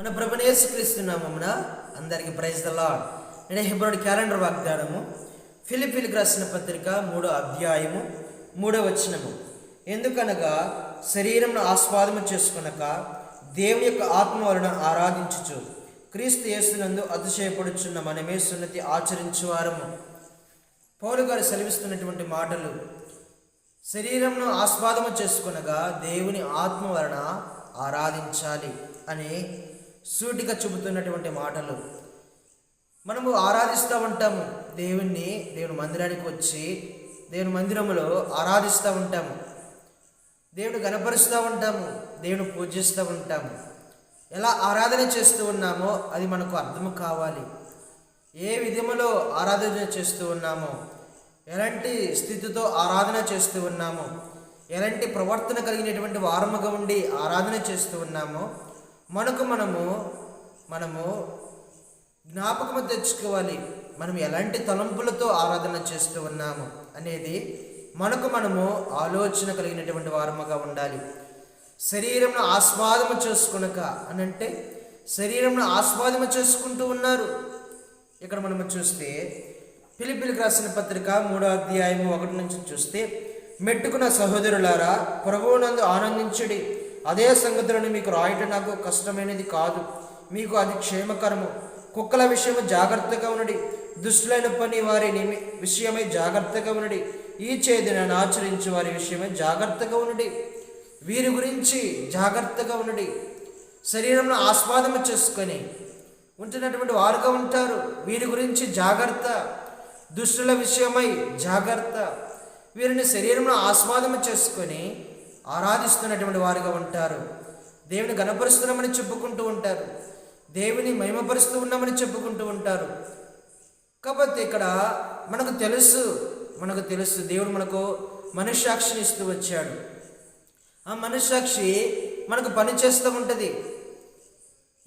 మన ప్రభువైన యేసుక్రీస్తు నామమున అందరికీ ప్రైజ్ ది లార్డ్. నేను హెబ్రోను క్యాలెండర్ వాగ్దానము ఫిలిప్పీలకు రాసిన పత్రిక 3వ అధ్యాయము 3వ వచనము. ఎందుకనగా శరీరమును ఆస్వాదము చేసుకొనక దేవుని యొక్క ఆత్మ వలన ఆరాధించుచు క్రీస్తు యేసునందు అతిశయపడుచున్న మనమే సున్నతి ఆచరించువారము. పౌలు గారు సెలవిస్తున్నటువంటి మాటలు శరీరమును ఆస్వాదము చేసుకొనగా దేవుని ఆత్మ వలన ఆరాధించాలి అని సూటిగా చెబుతున్నటువంటి మాటలు. మనము ఆరాధిస్తూ ఉంటాము దేవుని మందిరానికి వచ్చి దేవుని మందిరములో ఆరాధిస్తూ ఉంటాము, దేవుని గణపరుస్తూ ఉంటాము, దేవుని పూజిస్తూ ఉంటాము. ఎలా ఆరాధన చేస్తూ ఉన్నామో అది మనకు అర్థం కావాలి. ఏ విధములో ఆరాధన చేస్తూ ఉన్నామో, ఎలాంటి స్థితితో ఆరాధన చేస్తూ ఉన్నామో, ఎలాంటి ప్రవర్తన కలిగినటువంటి వారముగా ఉండి ఆరాధన చేస్తూ ఉన్నామో మనము జ్ఞాపకము తెచ్చుకోవాలి. మనం ఎలాంటి తలంపులతో ఆరాధన చేస్తూ ఉన్నాము అనేది మనము ఆలోచన కలిగినటువంటి వారముగా ఉండాలి. శరీరంను ఆస్వాదము చేసుకునక అని అంటే శరీరంను ఆస్వాదము చేసుకుంటూ ఉన్నారు. ఇక్కడ మనము చూస్తే ఫిలిప్పీలకు రాసిన పత్రిక 3వ అధ్యాయము 1 నుంచి చూస్తే, మెట్టుకున్న సహోదరులారా ప్రభువునందు ఆనందించుడి. అదే సంగతులను మీకు రాయటం నాకు కష్టమైనది కాదు, మీకు అది క్షేమకరము. కుక్కల విషయము జాగ్రత్తగా ఉన్నది, దుష్టులైన పని వారి విషయమై జాగ్రత్తగా ఉన్నది, ఈ చేదినను ఆచరించే వారి విషయమై జాగ్రత్తగా ఉన్నది. వీరి గురించి జాగ్రత్తగా ఉన్నది. శరీరంలో ఆస్వాదము చేసుకొని ఉంటున్నటువంటి వారుగా ఉంటారు. వీరి గురించి జాగ్రత్త, దుష్టుల విషయమై జాగ్రత్త. వీరిని శరీరంలో ఆస్వాదము చేసుకొని ఆరాధిస్తున్నటువంటి వారుగా ఉంటారు. దేవుని గణపరుస్తున్నామని చెప్పుకుంటూ ఉంటారు, దేవుని మహిమపరుస్తూ ఉన్నామని చెప్పుకుంటూ ఉంటారు. కాబట్టి ఇక్కడ మనకు తెలుసు దేవుడు మనకు మనస్సాక్షిని ఇస్తూ వచ్చాడు. ఆ మనస్సాక్షి మనకు పని చేస్తూ ఉంటుంది.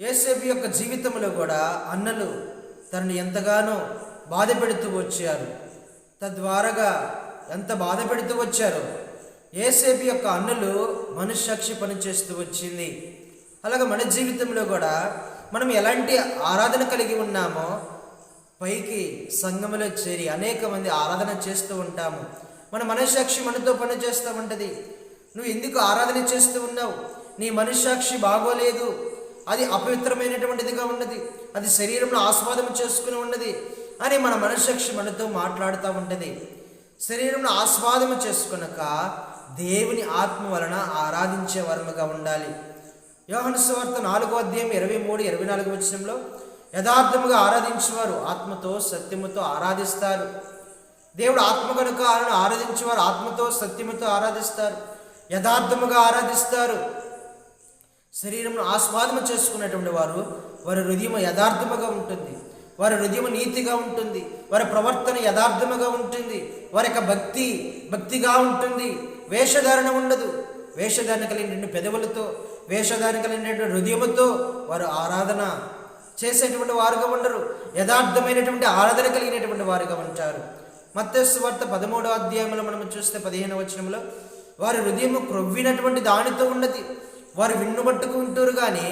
యేసేపు యొక్క జీవితంలో కూడా అన్నలు తనని ఎంతగానో బాధ పెడుతూ వచ్చారు. తద్వారాగా ఎంత బాధ పెడుతూ వచ్చారో యేసేపు యొక్క అన్నలు మనస్సాక్షి పనిచేస్తూ వచ్చింది. అలాగే మన జీవితంలో కూడా మనం ఎలాంటి ఆరాధన కలిగి ఉన్నామో పైకి సంఘములో చేరి అనేక మంది ఆరాధన చేస్తూ ఉంటాము. మన మనస్సాక్షి మనతో పనిచేస్తూ ఉంటుంది. నువ్వు ఎందుకు ఆరాధన చేస్తూ ఉన్నావు? నీ మనస్సాక్షి బాగోలేదు, అది అపవిత్రమైనటువంటిదిగా ఉన్నది, అది శరీరంలో ఆస్వాదం చేసుకుని ఉన్నది అని మన మనస్సాక్షి మనతో మాట్లాడుతూ ఉంటుంది. శరీరంలో ఆస్వాదము చేసుకునక దేవుని ఆత్మ వలన ఆరాధించే వరముగా ఉండాలి. యోహాను సువార్త 4వ అధ్యాయం 23-24 వచనంలో, యథార్థముగా ఆరాధించేవారు ఆత్మతో సత్యముతో ఆరాధిస్తారు. దేవుడు ఆత్మ కనుక ఆయనను ఆరాధించేవారు ఆత్మతో సత్యముతో ఆరాధిస్తారు, యథార్థముగా ఆరాధిస్తారు. శరీరంలో ఆస్వాదము చేసుకున్నటువంటి వారి హృదయం యథార్థముగా ఉంటుంది, వారి హృదయం నీతిగా ఉంటుంది, వారి ప్రవర్తన యథార్థముగా ఉంటుంది, వారి యొక్క భక్తిగా ఉంటుంది. వేషధారణ ఉండదు. వేషధారణ కలిగిన పెదవులతో, వేషధారణ కలిగిన హృదయముతో వారు ఆరాధన చేసేటువంటి వారుగా ఉండరు. యథార్థమైనటువంటి ఆరాధన కలిగినటువంటి వారుగా ఉంటారు. మత్తయి సువార్త 13వ అధ్యాయంలో మనం చూస్తే 15వ వచనంలో, వారి హృదయము క్రొవ్వినటువంటి దానితో ఉన్నది, వారు విన్నుబట్టుకు ఉంటారు కానీ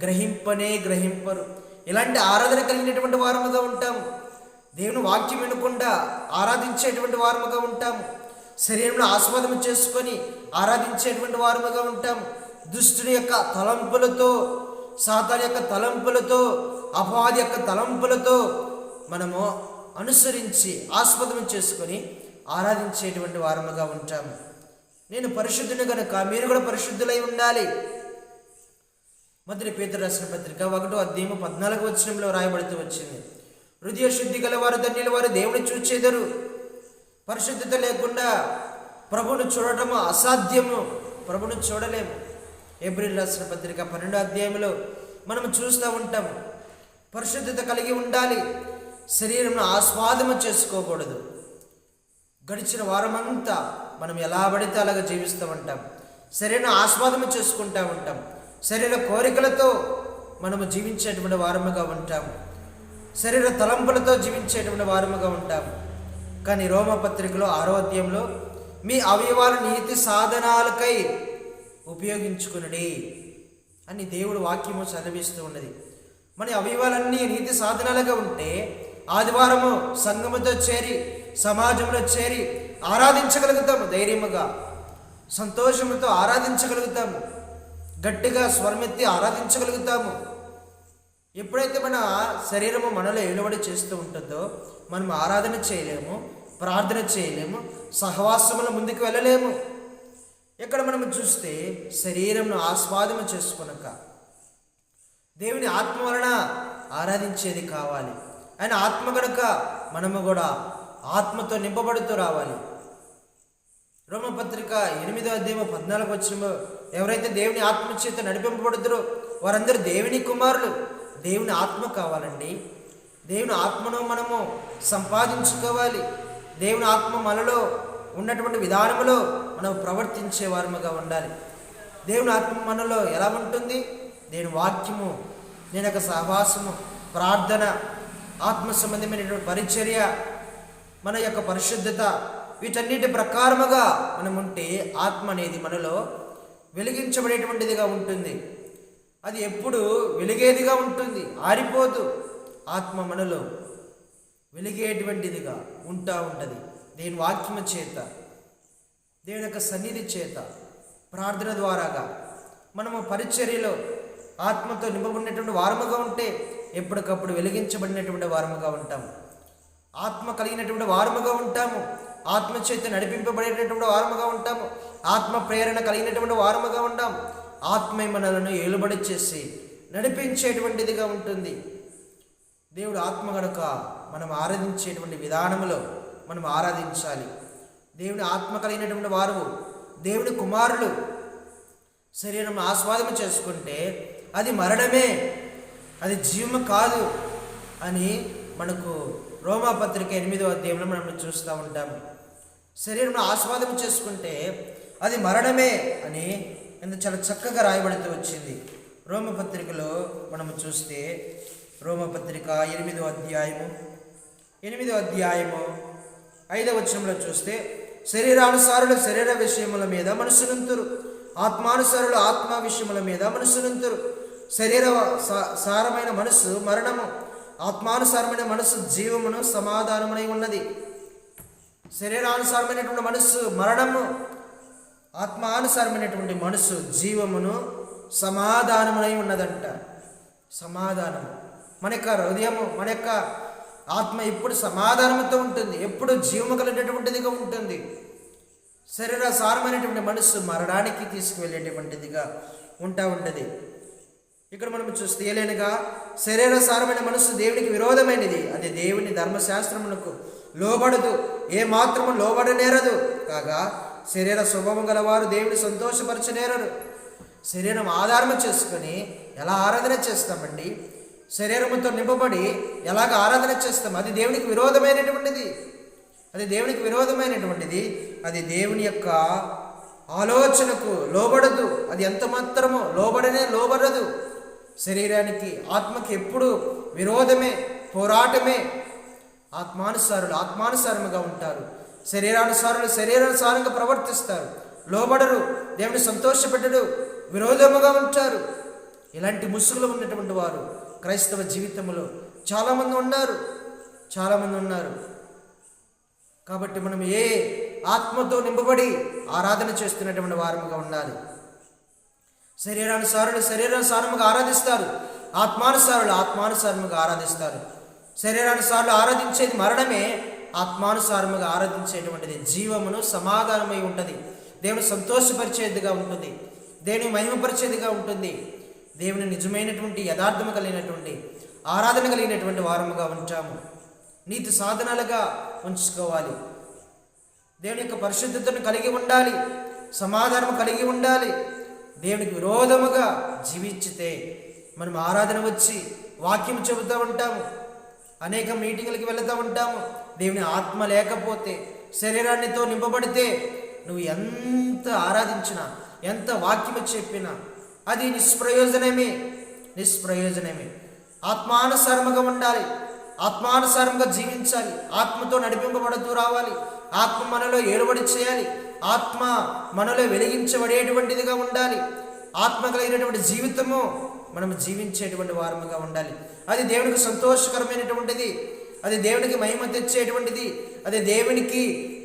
గ్రహింపరు. ఇలాంటి ఆరాధన కలిగినటువంటి వారముగా ఉంటాము. దేవుని వాక్యం వినకుండా ఆరాధించేటువంటి వారముగా ఉంటాము. శరీరంలో ఆస్వాదం చేసుకొని ఆరాధించేటువంటి వారముగా ఉంటాము. దుష్టుని యొక్క తలంపులతో, సాతాను యొక్క తలంపులతో, అపవాది యొక్క తలంపులతో మనము అనుసరించి ఆస్వాదం చేసుకొని ఆరాధించేటువంటి వారముగా ఉంటాము. నేను పరిశుద్ధుని కనుక మీరు కూడా పరిశుద్ధులై ఉండాలి. మొదటి పేతురు రాసిన పత్రిక 1వ అధ్యాయం 14వ వచనంలో రాయబడుతూ వచ్చింది, హృదయ శుద్ధి గల వారు ధన్యులు, వారు దేవుని చూచెదరు. పరిశుద్ధత లేకుండా ప్రభువును చూడటము అసాధ్యము, ప్రభువును చూడలేము. ఏప్రిల్ రాసిన పత్రిక 12వ అధ్యాయంలో మనం చూస్తూ ఉంటాము. పరిశుద్ధత కలిగి ఉండాలి. శరీరంలో ఆస్వాదము చేసుకోకూడదు. గడిచిన వారమంతా మనం ఎలా పడితే అలాగా జీవిస్తూ ఉంటాం. శరీరం ఆస్వాదము చేసుకుంటూ ఉంటాం. శరీర కోరికలతో మనము జీవించేటువంటి వారముగా ఉంటాము. శరీర తలంపులతో జీవించేటువంటి వారముగా ఉంటాము. కానీ రోమపత్రికలో 6వ అధ్యాయంలో, మీ అవయవాల నీతి సాధనాలకై ఉపయోగించుకునుడి అని దేవుడు వాక్యము చదివిస్తూ ఉన్నది. మన అవయవాలన్నీ నీతి సాధనాలుగా ఉంటే ఆదివారము సంఘముతో చేరి సమాజంలో చేరి ఆరాధించగలుగుతాము. ధైర్యముగా సంతోషముతో ఆరాధించగలుగుతాము. గట్టిగా స్వరమెత్తి ఆరాధించగలుగుతాము. ఎప్పుడైతే మన శరీరము మనలో ఏలుబడి చేస్తూ ఉంటుందో మనం ఆరాధన చేయలేము, ప్రార్థన చేయలేము, సహవాసముల ముందుకు వెళ్ళలేము. ఇక్కడ మనం చూస్తే శరీరంను ఆస్వాదము చేసుకొనక దేవుని ఆత్మ వలన ఆరాధించేది కావాలి. ఆయన ఆత్మ కనుక మనము కూడా ఆత్మతో నింపబడుతూ రావాలి. రోమపత్రిక 8వ అధ్యాయం 14 వచనంలో ఎవరైతే దేవుని ఆత్మ చేత నడిపింపబడుతారో వారందరూ దేవుని కుమారులు. దేవుని ఆత్మ కావాలండి. దేవుని ఆత్మను మనము సంపాదించుకోవాలి. దేవుని ఆత్మ మనలో ఉన్నటువంటి విధానములో మనం ప్రవర్తించే వారముగా ఉండాలి. దేవుని ఆత్మ మనలో ఎలా ఉంటుంది? దేవుని వాక్యము, నేను యొక్క సహవాసము, ప్రార్థన, ఆత్మ సంబంధమైనటువంటి పరిచర్య, మన యొక్క పరిశుద్ధత, వీటన్నిటి ప్రకారముగా మనం ఉంటే ఆత్మ అనేది మనలో వెలిగించబడేటువంటిదిగా ఉంటుంది. అది ఎప్పుడు వెలిగేదిగా ఉంటుంది, ఆరిపోదు. ఆత్మ మనలో వెలిగేటువంటిదిగా ఉంటుంది. దేవుని వాక్యము చేత, దేవుని యొక్క సన్నిధి చేత, ప్రార్థన ద్వారాగా మనము పరిచర్యలో ఆత్మతో నింపబడినటువంటి వారముగా ఉంటే ఎప్పటికప్పుడు వెలిగించబడినటువంటి వారముగా ఉంటాము. ఆత్మ కలిగినటువంటి వారముగా ఉంటాము. ఆత్మ చేత నడిపింపబడేటటువంటి వారముగా ఉంటాము. ఆత్మ ప్రేరణ కలిగినటువంటి వారముగా ఉంటాము. ఆత్మ మనలను ఏలుబడి చేసి నడిపించేటువంటిదిగా ఉంటుంది. దేవుడు ఆత్మ కనుక మనం ఆరాధించేటువంటి విధానములో మనం ఆరాధించాలి. దేవుని ఆత్మ కలిగినటువంటి వారు దేవుని కుమారులు. శరీరం ఆస్వాదం చేసుకుంటే అది మరణమే, అది జీవము కాదు అని మనకు రోమాపత్రిక 8వ అధ్యాయంలో మనం చూస్తూ ఉంటాము. శరీరం ఆస్వాదం చేసుకుంటే అది మరణమే అని చాలా చక్కగా రాయబడుతూ వచ్చింది. రోమపత్రికలో మనము చూస్తే రోమపత్రిక 8వ అధ్యాయము 5వ వచనంలో చూస్తే శరీరానుసారులు శరీర విషయముల మీద మనసునంతురు, ఆత్మానుసారులు ఆత్మ విషయముల మీద మనసునంతురు. శరీర సారమైన మనసు మరణము, ఆత్మానుసారమైన మనసు జీవమును సమాధానమునై ఉన్నది. శరీరానుసారమైనటువంటి మనస్సు మరణము, ఆత్మానుసారమైనటువంటి మనసు జీవమును సమాధానమునై ఉన్నదంట. సమాధానము మన యొక్క హృదయము, మన యొక్క ఆత్మ ఎప్పుడు సమాధానంతో ఉంటుంది, ఎప్పుడు జీవము కలిగినటువంటిదిగా ఉంటుంది. శరీర సారమైనటువంటి మనస్సు మరణానికి తీసుకువెళ్ళేటువంటిదిగా ఉంటుంది. ఇక్కడ మనం చూస్తే ఏలైనగా శరీర సారమైన మనస్సు దేవునికి విరోధమైనది, అది దేవుని ధర్మశాస్త్రమునకు లోబడదు, ఏ మాత్రము లోబడనేరదు. కాగా శరీర స్వభావం గలవారు దేవుని సంతోషపరచనేరరు. శరీరం ఆధారం చేసుకొని ఎలా ఆరాధన చేస్తామండి? శరీరముతో నింపబడి ఎలాగ ఆరాధన చేస్తాం? అది దేవునికి విరోధమైనటువంటిది. అది దేవుని యొక్క ఆలోచనకు లోబడదు. అది ఎంత మాత్రమో లోబడదు. శరీరానికి ఆత్మకి ఎప్పుడు విరోధమే, పోరాటమే. ఆత్మానుసారముగా ఉంటారు. శరీరానుసారులు శరీరానుసారంగా ప్రవర్తిస్తారు, లోబడరు, దేవుని సంతోషపెట్టడు, విరోధముగా ఉంటారు. ఇలాంటి ముసుగులు ఉన్నటువంటి వారు క్రైస్తవ జీవితంలో చాలామంది ఉన్నారు. కాబట్టి మనం ఏ ఆత్మతో నింపబడి ఆరాధన చేస్తున్నటువంటి వారముగా ఉండాలి. శరీరానుసారముగా ఆరాధిస్తారు, ఆత్మానుసారముగా ఆరాధిస్తారు. శరీరానుసారులు ఆరాధించేది మరణమే, ఆత్మానుసారముగా ఆరాధించేటువంటిది జీవమును సమాధానమై ఉంటుంది. దేవుని సంతోషపరిచేదిగా ఉంటుంది, దేవుని మహిమపరిచేదిగా ఉంటుంది. దేవుని నిజమైనటువంటి యథార్థము కలిగినటువంటి ఆరాధన కలిగినటువంటి వారముగా ఉంటాము. నీతి సాధనాలుగా ఉంచుకోవాలి. దేవుని యొక్క పరిశుద్ధతను కలిగి ఉండాలి, సమాధానము కలిగి ఉండాలి. దేవునికి విరోధముగా జీవించితే మనం ఆరాధన వచ్చి వాక్యం చెబుతూ ఉంటాము, అనేక మీటింగులకి వెళుతూ ఉంటాము. దేవుని ఆత్మ లేకపోతే, శరీరాన్నితో నింపబడితే నువ్వు ఎంత ఆరాధించినా, ఎంత వాక్యము చెప్పినా అది నిష్ప్రయోజనమే. ఆత్మానుసారముగా ఉండాలి, ఆత్మానుసారంగా జీవించాలి, ఆత్మతో నడిపింపబడుతూ రావాలి. ఆత్మ మనలో ఏలుబడి చేయాలి, ఆత్మ మనలో వెలిగించబడేటువంటిదిగా ఉండాలి. ఆత్మ కలిగినటువంటి జీవితము మనం జీవించేటువంటి వారముగా ఉండాలి. అది దేవునికి సంతోషకరమైనటువంటిది, అది దేవునికి మహిమ తెచ్చేటువంటిది, అది దేవునికి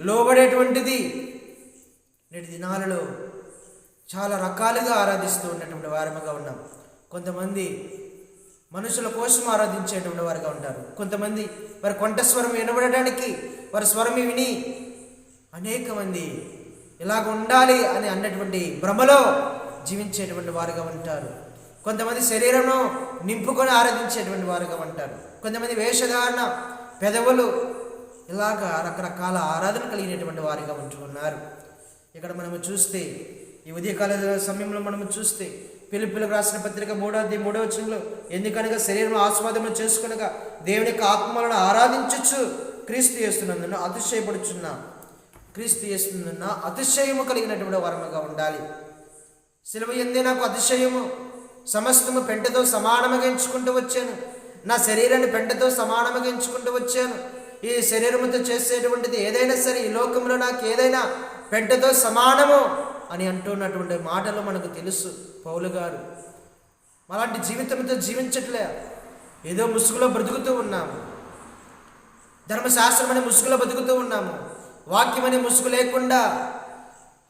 లోబడేటువంటిది. నేటి దినాలలో చాలా రకాలుగా ఆరాధిస్తూ ఉన్నటువంటి వారముగా ఉన్నాం. కొంతమంది మనుషుల కోసం ఆరాధించేటువంటి వారుగా ఉంటారు. కొంతమంది వారి కంఠస్వరం వినబడడానికి వారి స్వరం విని అనేక మంది ఇలాగ ఉండాలి అని అన్నటువంటి భ్రమలో జీవించేటువంటి వారుగా ఉంటారు. కొంతమంది శరీరంను నింపుకొని ఆరాధించేటువంటి వారుగా ఉంటారు. కొంతమంది వేషధారణ, పెదవులు, ఇలాగా రకరకాల ఆరాధన కలిగినటువంటి వారుగా ఉంటున్నారు. ఇక్కడ మనము చూస్తే ఈ ఉదయకాల సమయంలో మనము చూస్తే ఫిలిప్పీయులకు రాసిన పత్రిక 3:3 ఎందుకనగా శరీరం ఆస్వాదము చేసుకొనగా దేవుని యొక్క ఆత్మలను ఆరాధించచ్చు క్రీస్తు యేసునందున అతిశయపడుచున్నా. క్రీస్తు యేసునందున అతిశయము కలిగినటువంటి వరముగా ఉండాలి. సిలువ యందే నాకు అతిశయము, సమస్తము పెంటతో సమానముగా ఎంచుకుంటూ వచ్చాను. నా శరీరాన్ని పెంటతో సమానముగా ఎంచుకుంటూ వచ్చాను. ఈ శరీరముతో చేసేటువంటిది ఏదైనా సరే ఈ లోకంలో నాకు ఏదైనా పెంటతో సమానము అని అంటున్నటువంటి మాటలు మనకు తెలుసు. పౌలు గారు అలాంటి జీవితంతో జీవించట్లే, ఏదో ముసుగులో బ్రతుకుతూ ఉన్నాము. ధర్మశాస్త్రం అనే ముసుగులో బ్రతుకుతూ ఉన్నాము. వాక్యం అనే ముసుగు లేకుండా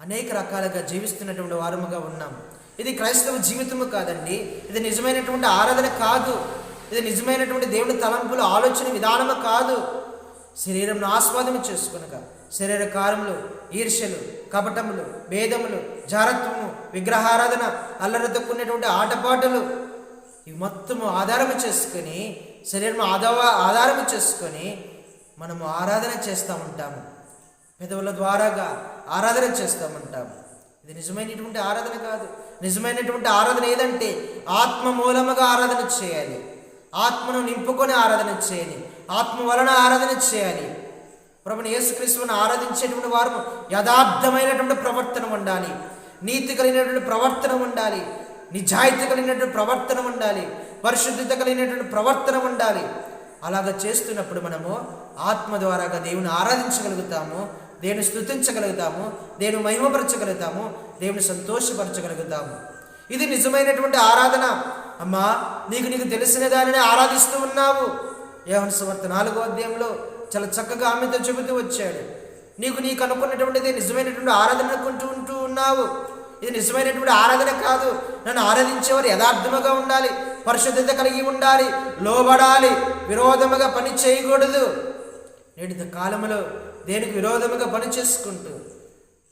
అనేక రకాలుగా జీవిస్తున్నటువంటి వారముగా ఉన్నాము. ఇది క్రైస్తవ జీవితము కాదండి. ఇది నిజమైనటువంటి ఆరాధన కాదు. ఇది నిజమైనటువంటి దేవుని తలంపులు, ఆలోచన విధానము కాదు. శరీరంను ఆస్వాదము చేసుకొనక శరీర కార్యములు, ఈర్ష్యలు, కపటములు, భేదములు, జారత్వము, విగ్రహారాధన, అల్లరితో కూడినటువంటి ఆటపాటలు, ఇవి మొత్తము ఆధారము చేసుకొని శరీరం ఆధారము చేసుకొని మనము ఆరాధన చేస్తూ ఉంటాము. పెదవుల ద్వారాగా ఆరాధన చేస్తూ ఉంటాము. ఇది నిజమైనటువంటి ఆరాధన కాదు. నిజమైనటువంటి ఆరాధన ఏదంటే ఆత్మ మూలముగా ఆరాధన చేయాలి. ఆత్మను నింపుకొని ఆరాధన చేయాలి. ఆత్మ వలన ఆరాధన చేయాలి. ప్రభుని యేసుక్రీస్తువును ఆరాధించేటువంటి వారు యథార్థమైనటువంటి ప్రవర్తన ఉండాలి. నీతి కలిగినటువంటి ప్రవర్తన ఉండాలి. నిజాయితీ కలిగినటువంటి ప్రవర్తన ఉండాలి. పరిశుద్ధత కలిగినటువంటి ప్రవర్తన ఉండాలి. అలాగ చేస్తున్నప్పుడు మనము ఆత్మ ద్వారాగా దేవుని ఆరాధించగలుగుతాము, దేవుని స్తుతించగలుగుతాము, దేవుని మహిమపరచగలుగుతాము, దేవుని సంతోషపరచగలుగుతాము. ఇది నిజమైనటువంటి ఆరాధన. అమ్మా, నీకు తెలిసిన దానిని ఆరాధిస్తూ ఉన్నావు. యోహాను సువార్త 4వ అధ్యాయంలో చాలా చక్కగా ఆమెతో చెబుతూ వచ్చాడు. నీకు అనుకున్నటువంటిది నిజమైనటువంటి ఆరాధన అనుకుంటూ ఉన్నావు. ఇది నిజమైనటువంటి ఆరాధన కాదు. నన్ను ఆరాధించేవారు యథార్థముగా ఉండాలి, పరిశుద్ధత కలిగి ఉండాలి, లోబడాలి, విరోధముగా పని చేయకూడదు. నేటి కాలంలో దేనికి విరోధముగా పని చేసుకుంటూ,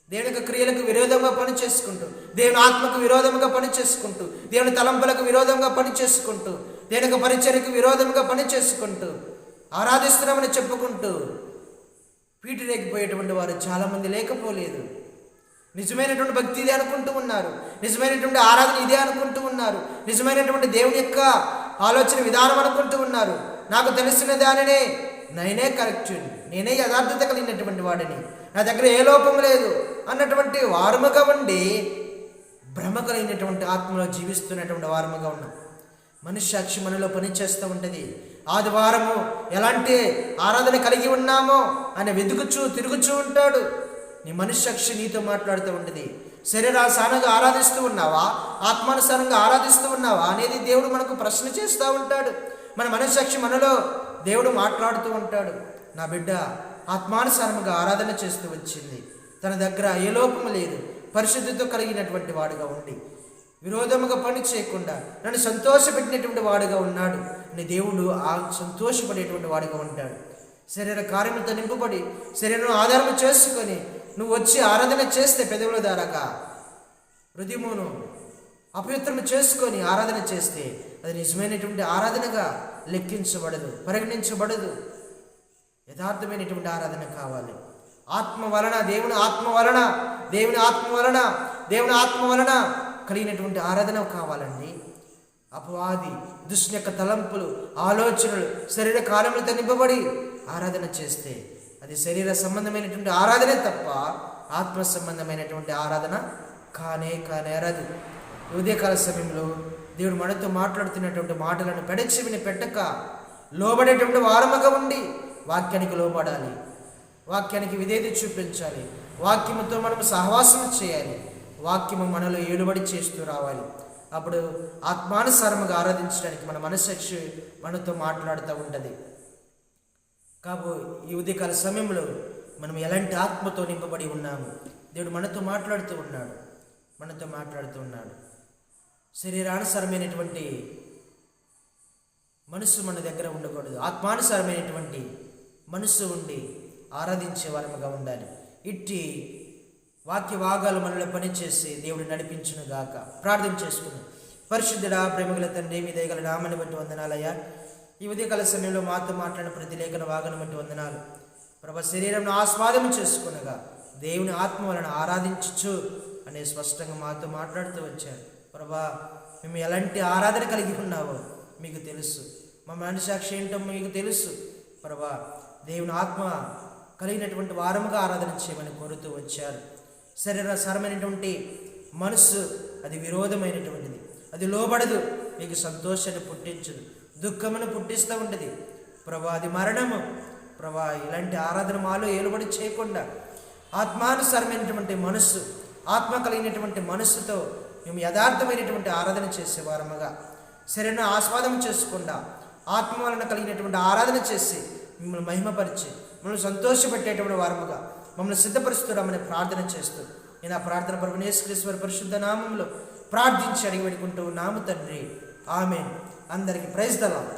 దేవుని క్రియలకు విరోధంగా పని చేసుకుంటూ, దేవుని ఆత్మకు విరోధముగా పని చేసుకుంటూ, దేవుని తలంపులకు విరోధంగా పని చేసుకుంటూ, దేవుని పరిచర్యకు విరోధంగా పని చేసుకుంటూ, ఆరాధిస్తున్నామని చెప్పుకుంటూ పీటి రేగిపోయేటువంటి వారు చాలామంది లేకపోలేదు. నిజమైనటువంటి భక్తి ఇదే అనుకుంటూ ఉన్నారు. నిజమైనటువంటి ఆరాధన ఇదే అనుకుంటూ ఉన్నారు. నిజమైనటువంటి దేవుని యొక్క ఆలోచన విధానం అనుకుంటూ ఉన్నారు. నాకు తెలిసిన దానినే నేనే కరెక్ట్, నేనే యథార్థత కలిగినటువంటి వాడిని, నా దగ్గర ఏ లోపం లేదు అన్నటువంటి వారముగా ఉండి భ్రమ కలిగినటువంటి ఆత్మలో జీవిస్తున్నటువంటి వారముగా ఉన్నాం. మనుష్యాక్షి మనలో పనిచేస్తూ ఉంటుంది. ఆదివారము ఎలాంటి ఆరాధన కలిగి ఉన్నామో అని తిరుగుచూ ఉంటాడు. నీ మనుష్యాక్షి నీతో మాట్లాడుతూ ఉంటుంది. శరీరానుసారంగా ఆరాధిస్తూ ఉన్నావా, ఆత్మానుసారంగా ఆరాధిస్తూ ఉన్నావా అనేది దేవుడు మనకు ప్రశ్న చేస్తూ ఉంటాడు. మన మనుష్యాక్షి మనలో దేవుడు మాట్లాడుతూ ఉంటాడు. నా బిడ్డ ఆత్మానుసారముగా ఆరాధన చేస్తూ వచ్చింది, తన దగ్గర ఏ లోపము లేదు, పరిశుద్ధితో కలిగినటువంటి వాడుగా ఉండి విరోధముగా పని చేయకుండా నన్ను సంతోషపెట్టినటువంటి వాడుగా ఉన్నాడు అని దేవుడు ఆ సంతోషపడేటువంటి వాడుగా ఉంటాడు. శరీర కార్యములతో నింపబడి శరీరం ఆధారం చేసుకొని నువ్వు వచ్చి ఆరాధన చేస్తే పెదవుల ద్వారాగా హృదయమును అపవిత్రము చేసుకొని ఆరాధన చేస్తే అది నిజమైనటువంటి ఆరాధనగా లెక్కించబడదు, పరిగణించబడదు. యథార్థమైనటువంటి ఆరాధన కావాలి. ఆత్మ వలన దేవుని ఆత్మ వలన కలిగినటువంటి ఆరాధన కావాలండి. అపవాది దుష్ట యొక్క తలంపులు, ఆలోచనలు శరీర కాలములతో నింపబడి ఆరాధన చేస్తే అది శరీర సంబంధమైనటువంటి ఆరాధనే తప్ప ఆత్మ సంబంధమైనటువంటి ఆరాధన కానేరదు. ఉదయకాల సమయంలో దేవుడు మనతో మాట్లాడుతున్నటువంటి మాటలను పెడచెవిని పెట్టక లోబడేటువంటి వారముగా ఉండి వాక్యానికి లోబడాలి, వాక్యానికి విధేయత చూపించాలి, వాక్యముతో మనం సహవాసం చేయాలి, వాక్యము మనలో ఏలుబడి చేస్తూ రావాలి. అప్పుడు ఆత్మానుసారముగా ఆరాధించడానికి మన మనస్సాక్షి మనతో మాట్లాడుతూ ఉంటుంది. కాబట్టి ఈ ఉదయకాల సమయంలో మనం ఎలాంటి ఆత్మతో నింపబడి ఉన్నాము? దేవుడు మనతో మాట్లాడుతూ ఉన్నాడు. శరీరానుసారమైనటువంటి మనస్సు మన దగ్గర ఉండకూడదు. ఆత్మానుసారమైనటువంటి మనస్సు ఉండి ఆరాధించే వారముగా ఉండాలి. ఇట్టి వాక్య భాగాలు మనలో పనిచేసి దేవుడు నడిపించును గాక. ప్రార్థన చేసుకున్నాం. పరిశుద్ధుడా, ప్రేమగల తండ్రి, మీ దయగల నామని బట్టి వందనాలయ్యా. ఈ ఉదయకాల సమయంలో మాతో మాట్లాడిన ప్రతి లేఖన భాగాన్ని బట్టి వందనాలు ప్రభా. శరీరంను ఆస్వాదం చేసుకునగా దేవుని ఆత్మ వలన ఆరాధించచ్చు అనే స్పష్టంగా మాతో మాట్లాడుతూ వచ్చారు ప్రభా. మేము ఎలాంటి ఆరాధన కలిగి ఉన్నావో మీకు తెలుసు. మా మనసాక్షి ఏంటో మీకు తెలుసు ప్రభా. దేవుని ఆత్మ కలిగినటువంటి వారముగా ఆరాధన చేయమని కోరుతూ వచ్చారు. శరీరసారమైనటువంటి మనస్సు అది విరోధమైనటువంటిది, అది లోబడదు, మీకు సంతోషాన్ని పుట్టించదు, దుఃఖమును పుట్టిస్తూ ఉంటుంది ప్రభా. అది మరణము ప్రభా. ఇలాంటి ఆరాధన మాలో ఏలుబడి చేయకుండా ఆత్మానుసారమైనటువంటి మనస్సు, ఆత్మ కలిగినటువంటి మనస్సుతో మేము యథార్థమైనటువంటి ఆరాధన చేసేవారముగా, శరీరాన్ని ఆస్వాదం చేసుకుండా ఆత్మ వలన కలిగినటువంటి ఆరాధన చేసి మిమ్మల్ని మహిమపరిచి మిమ్మల్ని సంతోషపెట్టేటువంటి వారముగా మమ్మల్ని సిద్ధపరుస్తున్నామని ప్రార్థన చేస్తూ నేను ఆ ప్రార్థన ప్రభువైన యేసుక్రీస్తు పరిశుద్ధ నామములో ప్రార్థించి అడిగి పెట్టుకుంటూ నాము తండ్రి. ఆమేన్. అందరికీ ప్రైజ్ ది లార్డ్.